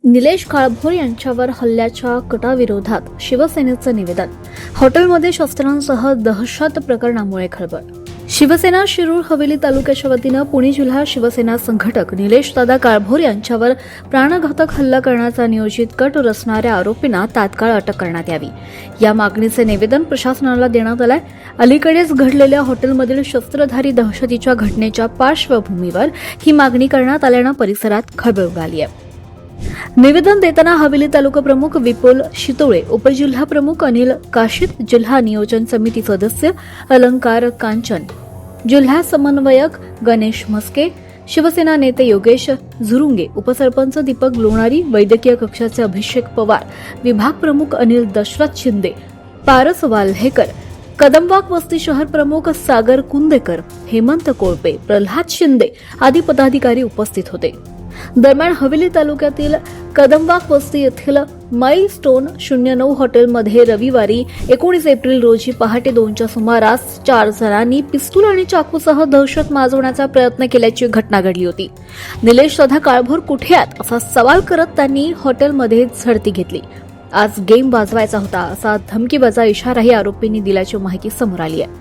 निलेश काळभोर यांच्यावर हल्ल्याच्या कटाविरोधात शिवसेनेचं निवेदन. हॉटेलमध्ये शस्त्रांसह दहशत प्रकरणामुळे खळबळ. शिवसेना शिरूर हवेली तालुक्याच्या वतीनं पुणे जिल्हा शिवसेना संघटक निलेश दादा काळभोर यांच्यावर प्राणघातक हल्ला करण्याचा नियोजित कट रचणाऱ्या आरोपींना तात्काळ अटक करण्यात यावी, या मागणीचे निवेदन प्रशासनाला देण्यात आलंय. अलीकडेच घडलेल्या हॉटेलमधील शस्त्रधारी दहशतीच्या घटनेच्या पार्श्वभूमीवर ही मागणी करण्यात आल्यानं परिसरात खळबळ उडाली आहे. निवेदन देताना हवेली तालुका प्रमुख विपुल शितोळे, उपजिल्हा प्रमुख अनिल काशीद, जिल्हा नियोजन समिती सदस्य अलंकार कांचन, जिल्हा समन्वयक गणेश म्हस्के, शिवसेना नेते योगेश झुरुंगे, उपसरपंच दीपक लोणारी, वैद्यकीय कक्षाचे अभिषेक पवार, विभाग प्रमुख अनिल दशरथ शिंदे, पारस वाल्हेकर, कदमवाक वस्ती शहर प्रमुख सागर कुंदेकर, हेमंत कोळपे, प्रल्हाद शिंदे आदी पदाधिकारी उपस्थित होते. दरम्यान हवेली तालुक्यातील कदमवाक वस्ती येथील माइलस्टोन 09 हॉटेलमध्ये रविवारी 19 एप्रिल रोजी पहाटे 2च्या सुमारास 4 जणांनी पिस्तूल आणि चाकूसह दहशत माजवण्याचा प्रयत्न केल्याची घटना घडली होती. निलेश दादा काळभोर कुठे आहेत असा सवाल करत त्यांनी हॉटेलमध्ये झडती घेतली. आज गेम वाजवायचा होता असा धमकीबाजा इशाराही आरोपींनी दिल्याची माहिती समोर आली आहे.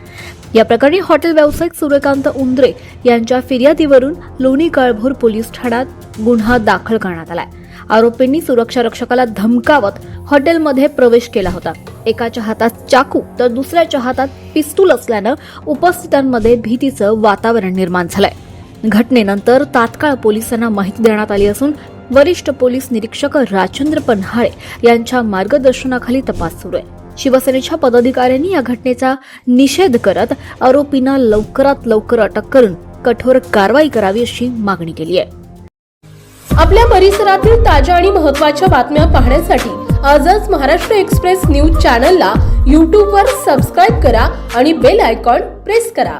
या प्रकरणी हॉटेल व्यावसायिक सूर्यकांत उंद्रे यांच्या फिर्यादीवरून लोणी काळभोर पोलीस ठाण्यात गुन्हा दाखल करण्यात आलाय. आरोपींनी सुरक्षा रक्षकाला धमकावत हॉटेलमध्ये प्रवेश केला होता. एकाच्या हातात चाकू तर दुसऱ्याच्या हातात पिस्तूल असल्यानं उपस्थितांमध्ये भीतीचं वातावरण निर्माण झालंय. घटनेनंतर तात्काळ पोलिसांना माहिती देण्यात आली असून वरिष्ठ पोलीस निरीक्षक राजेंद्र पन्हाळे यांच्या मार्गदर्शनाखाली तपास सुरू आहे. शिवसेनेच्या पदाधिकाऱ्यांनी या घटनेचा निषेध करत आरोपींना लवकरात लवकर अटक करून कठोर कारवाई करावी अशी मागणी केली आहे. आपल्या परिसरातील ताज्या आणि महत्त्वाच्या बातम्या पाहण्यासाठी आजच महाराष्ट्र एक्सप्रेस न्यूज चॅनलला YouTube वर सबस्क्राईब करा आणि बेल आयकॉन प्रेस करा.